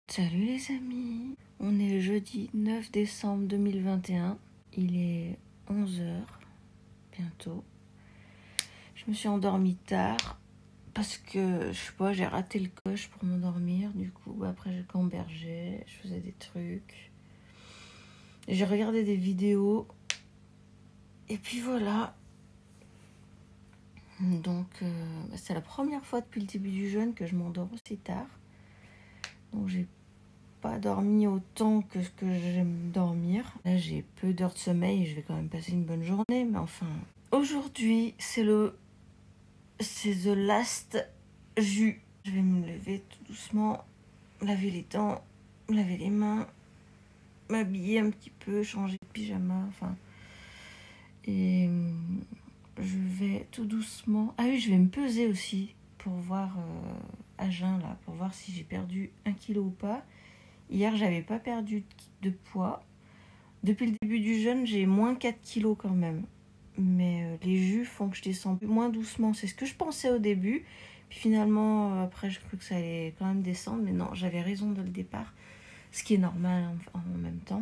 Salut les amis, on est le jeudi 9 décembre 2021, il est 11h bientôt. Je me suis endormie tard parce que, je sais pas, j'ai raté le coche pour m'endormir. Du coup, après j'ai gambergé, je faisais des trucs. J'ai regardé des vidéos et puis voilà. Donc, c'est la première fois depuis le début du jeûne que je m'endors aussi tard. Donc j'ai pas dormi autant que ce que j'aime dormir. Là, j'ai peu d'heures de sommeil et je vais quand même passer une bonne journée. Mais enfin, aujourd'hui, c'est the last jus. Je vais me lever tout doucement, laver les dents, laver les mains, m'habiller un petit peu, changer de pyjama, enfin. Et je vais tout doucement... Ah oui, je vais me peser aussi pour voir à jeun, là, pour voir si j'ai perdu 1 kilo ou pas. Hier, j'avais pas perdu de poids. Depuis le début du jeûne, j'ai moins 4 kilos quand même. Mais les jus font que je descends moins doucement. C'est ce que je pensais au début. Puis finalement, après, je cru que ça allait quand même descendre. Mais non, j'avais raison dès le départ. Ce qui est normal en même temps.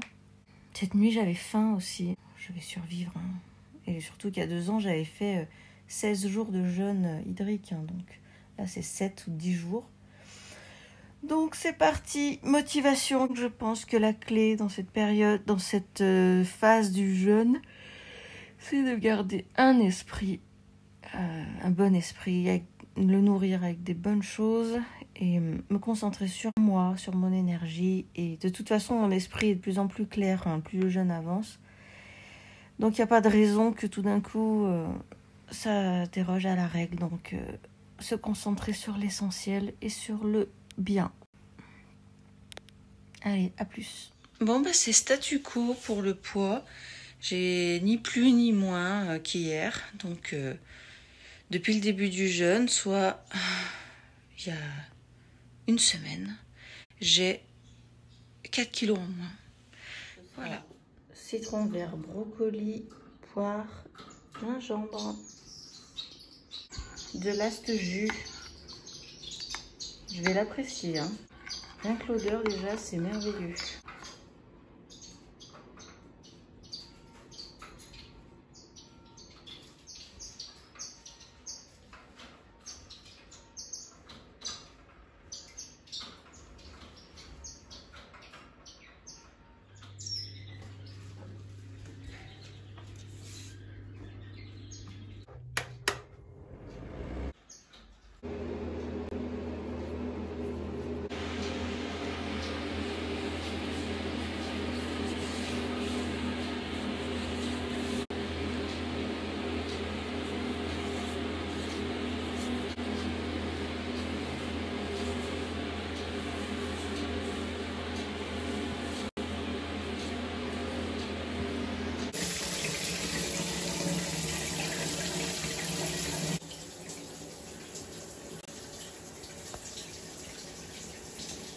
Cette nuit, j'avais faim aussi. Je vais survivre. Hein. Et surtout qu'il y a 2 ans, j'avais fait 16 jours de jeûne hydrique. Hein. Donc là, c'est 7 ou 10 jours. Donc c'est parti, motivation. Je pense que la clé dans cette période, dans cette phase du jeûne, c'est de garder un esprit, un bon esprit, le nourrir avec des bonnes choses et me concentrer sur moi, sur mon énergie. Et de toute façon, mon esprit est de plus en plus clair, hein, plus le jeûne avance. Donc il n'y a pas de raison que tout d'un coup, ça déroge à la règle. Donc se concentrer sur l'essentiel et sur le bien. Allez, à plus. Bon, c'est statu quo pour le poids. J'ai ni plus ni moins qu'hier. Donc, depuis le début du jeûne, soit il y a une semaine, j'ai 4 kilos en moins. Voilà. Citron vert, brocoli, poire, gingembre, de l'ast jus. Je vais l'apprécier. Hein. Rien que l'odeur déjà, c'est merveilleux.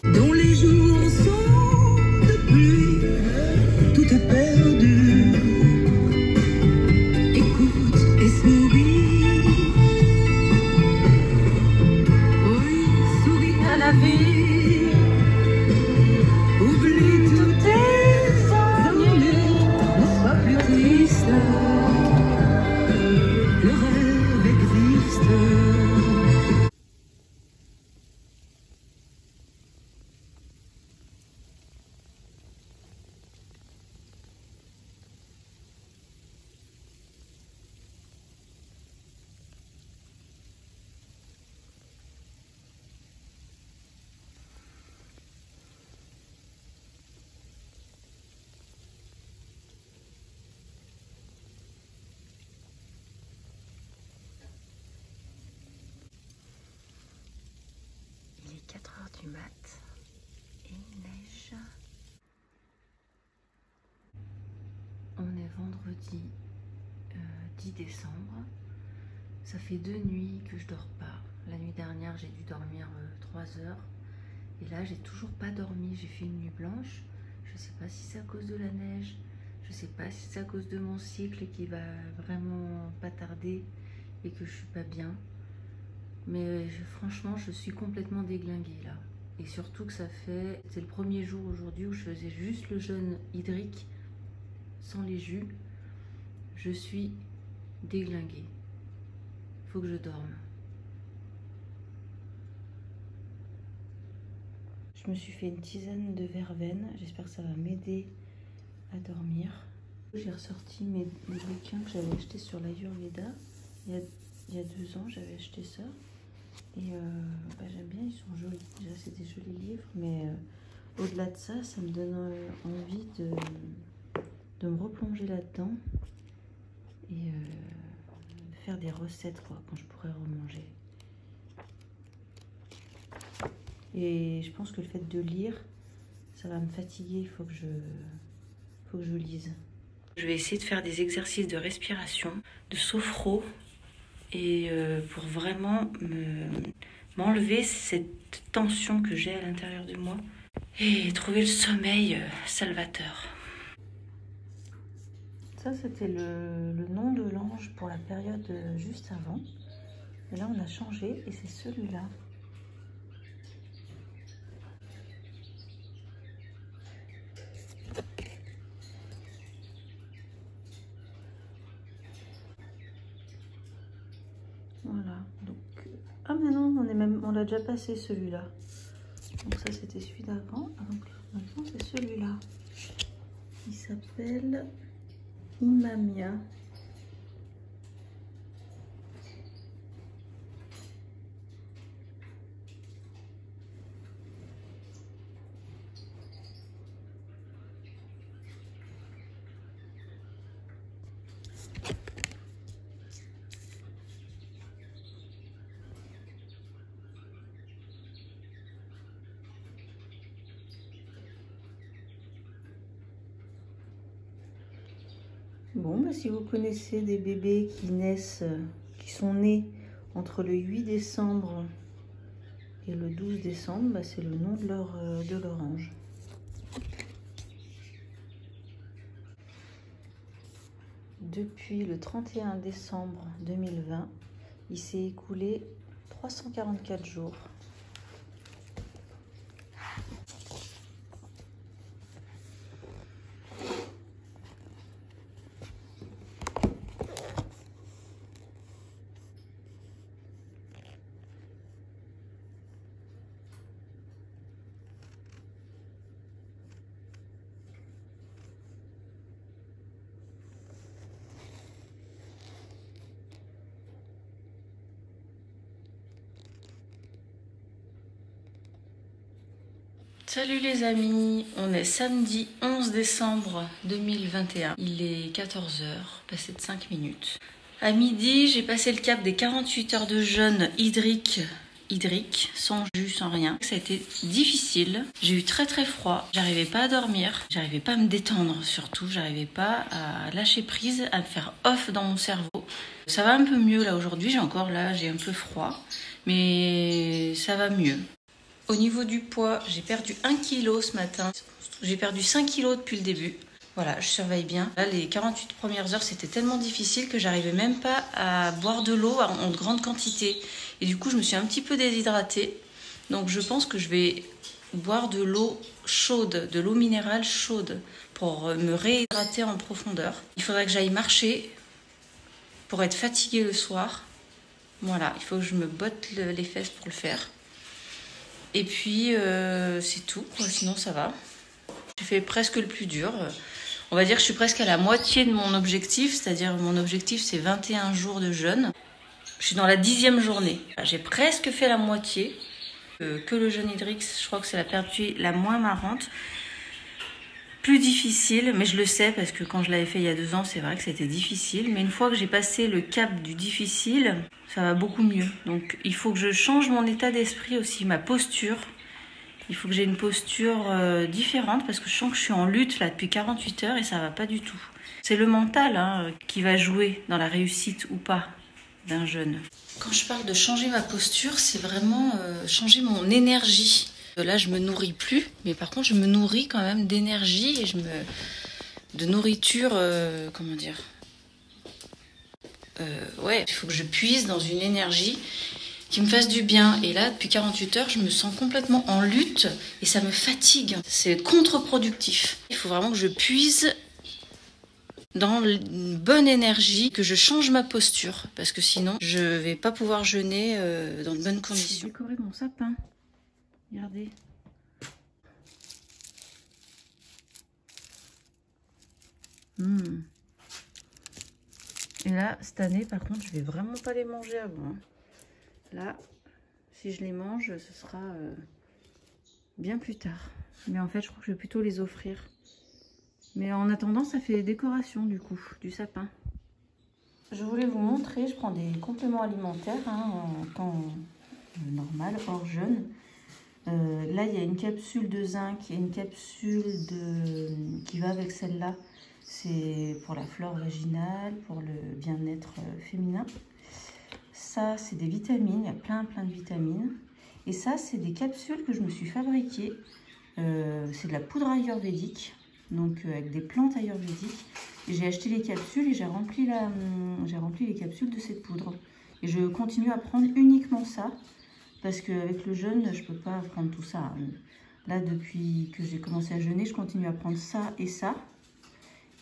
Dont les jours sont de pluie, tout est perdu. Écoute et souris. Oui, souris à la vie. Oublie tous tes ennuis, ne sois plus triste. Le rêve existe. Il est 4h du mat et il neige. On est vendredi 10 décembre. Ça fait 2 nuits que je dors pas. La nuit dernière, j'ai dû dormir 3 heures. Et là, j'ai toujours pas dormi. J'ai fait une nuit blanche. Je sais pas si c'est à cause de la neige. Je sais pas si c'est à cause de mon cycle qui va vraiment pas tarder et que je suis pas bien. Mais franchement, je suis complètement déglinguée là. Et surtout que c'est le premier jour aujourd'hui où je faisais juste le jeûne hydrique, sans les jus. Je suis déglinguée. Il faut que je dorme. Je me suis fait une tisane de verveine. J'espère que ça va m'aider à dormir. J'ai ressorti mes bouquins que j'avais achetés sur l'Ayurveda. Il y a 2 ans, j'avais acheté ça. Et j'aime bien, ils sont jolis. Déjà, c'est des jolis livres. Mais au-delà de ça, ça me donne envie de me replonger là-dedans. Et de faire des recettes, quoi, quand je pourrais remanger. Et je pense que le fait de lire, ça va me fatiguer. Il faut que je lise. Je vais essayer de faire des exercices de respiration, de sophro, et pour vraiment m'enlever cette tension que j'ai à l'intérieur de moi et trouver le sommeil salvateur. Ça, c'était le nom de l'ange pour la période juste avant. Et là, on a changé et c'est celui-là. Voilà, donc... Ah mais non, on l'a déjà passé celui-là. Donc ça c'était celui d'avant. Donc maintenant c'est celui-là. Il s'appelle Imamia. Bon, bah, si vous connaissez des bébés qui sont nés entre le 8 décembre et le 12 décembre, bah, c'est le nom de leur ange. Depuis le 31 décembre 2020, il s'est écoulé 344 jours. Salut les amis, on est samedi 11 décembre 2021. Il est 14 h, passé de 5 minutes. À midi, j'ai passé le cap des 48 heures de jeûne hydrique, sans jus, sans rien. Ça a été difficile. J'ai eu très froid. J'arrivais pas à dormir. J'arrivais pas à me détendre surtout. J'arrivais pas à lâcher prise, à me faire off dans mon cerveau. Ça va un peu mieux là aujourd'hui. J'ai un peu froid. Mais ça va mieux. Au niveau du poids, j'ai perdu 1 kg ce matin. J'ai perdu 5 kg depuis le début. Voilà, je surveille bien. Là, les 48 premières heures, c'était tellement difficile que j'arrivais même pas à boire de l'eau en grande quantité. Et du coup, je me suis un petit peu déshydratée. Donc, je pense que je vais boire de l'eau chaude, de l'eau minérale chaude pour me réhydrater en profondeur. Il faudrait que j'aille marcher pour être fatiguée le soir. Voilà, il faut que je me botte les fesses pour le faire. Et puis, c'est tout, quoi. Sinon ça va. J'ai fait presque le plus dur. On va dire que je suis presque à la moitié de mon objectif, c'est-à-dire mon objectif c'est 21 jours de jeûne. Je suis dans la 10e journée. J'ai presque fait la moitié. Que le jeûne hydrique, je crois que c'est la période la moins marrante. Plus difficile, mais je le sais parce que quand je l'avais fait il y a 2 ans, c'est vrai que c'était difficile. Mais une fois que j'ai passé le cap du difficile, ça va beaucoup mieux. Donc il faut que je change mon état d'esprit aussi, ma posture. Il faut que j'ai une posture différente parce que je sens que je suis en lutte là depuis 48 heures et ça va pas du tout. C'est le mental qui va jouer dans la réussite ou pas d'un jeûne. Quand je parle de changer ma posture, c'est vraiment changer mon énergie. Là, je me nourris plus, mais par contre, je me nourris quand même d'énergie et de nourriture, comment dire. Ouais, il faut que je puise dans une énergie qui me fasse du bien. Et là, depuis 48 heures, je me sens complètement en lutte et ça me fatigue. C'est contre-productif. Il faut vraiment que je puise dans une bonne énergie, que je change ma posture, parce que sinon, je vais pas pouvoir jeûner dans de bonnes conditions. J'ai décoré mon sapin. Regardez. Et là, cette année, par contre, je vais vraiment pas les manger avant. Là, si je les mange, ce sera bien plus tard. Mais en fait, je crois que je vais plutôt les offrir. Mais en attendant, ça fait décoration du coup, du sapin. Je voulais vous montrer, je prends des compléments alimentaires en temps normal, hors jeûne. Là, il y a une capsule de zinc et une capsule qui va avec celle-là. C'est pour la flore vaginale, pour le bien-être féminin. Ça, c'est des vitamines, il y a plein de vitamines. Et ça, c'est des capsules que je me suis fabriquées. C'est de la poudre ayurvédique, donc avec des plantes ayurvédiques. J'ai acheté les capsules et j'ai rempli les capsules de cette poudre. Et je continue à prendre uniquement ça, parce qu'avec le jeûne, je ne peux pas prendre tout ça. Là, depuis que j'ai commencé à jeûner, je continue à prendre ça et ça.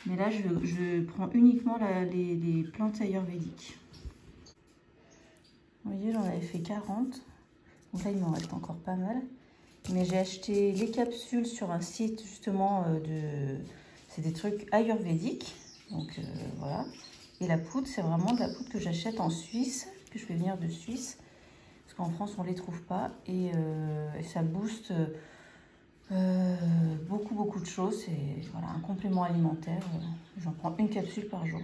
Mais là, je prends uniquement les plantes ayurvédiques. Vous voyez, j'en avais fait 40. Donc là, il m'en reste encore pas mal. Mais j'ai acheté les capsules sur un site, justement, c'est des trucs ayurvédiques. Donc, voilà. Et la poudre, c'est vraiment de la poudre que j'achète en Suisse, que je fais venir de Suisse. Parce qu'en France, on ne les trouve pas. Et ça booste beaucoup de choses. C'est voilà, un complément alimentaire. J'en prends une capsule par jour.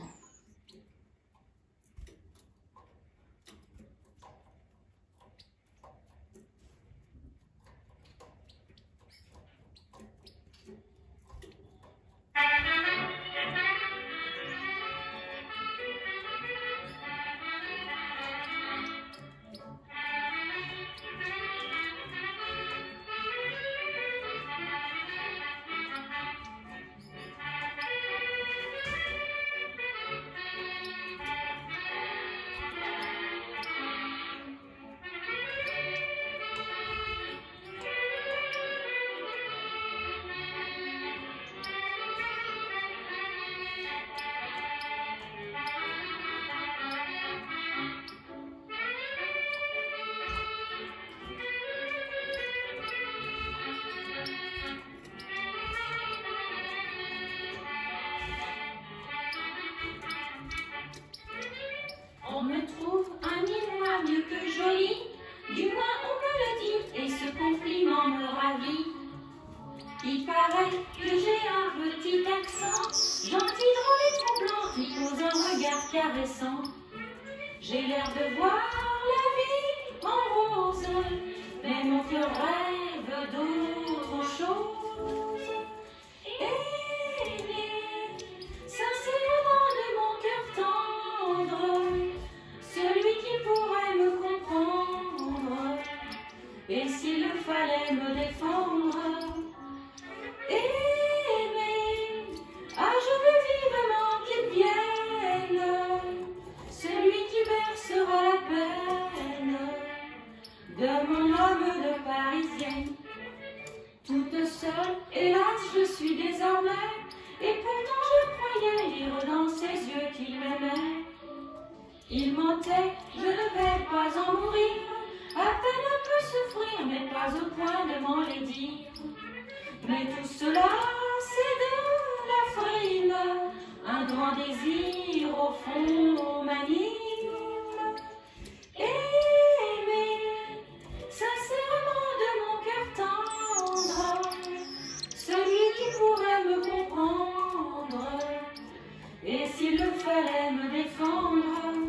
On me trouve un miroir mieux que joli, du moins on me le dit, et ce compliment me ravit. Il paraît que j'ai un petit accent, gentil, drôle et tremblant, qui pose un regard caressant. J'ai l'air de voir la vie en rose, mais mon cœur rêve d'autre chose. Sincèrement de mon cœur tendre, celui qui pourrait me comprendre, et s'il le fallait me défendre, aimer, je veux vivement qu'il vienne, celui qui bercera la peine de mon homme de Parisienne. Toute seule, hélas, je suis désormais, et pourtant je croyais lire dans ses yeux qu'il m'aimait. Il mentait, je ne vais pas en mourir, à peine un peu souffrir, mais pas au point de m'enlaidir. Mais tout cela, c'est de la frime, un grand désir au fond m'anime. Aimer, sincèrement de mon cœur tendre, celui qui pourrait me comprendre, et s'il le fallait me défendre.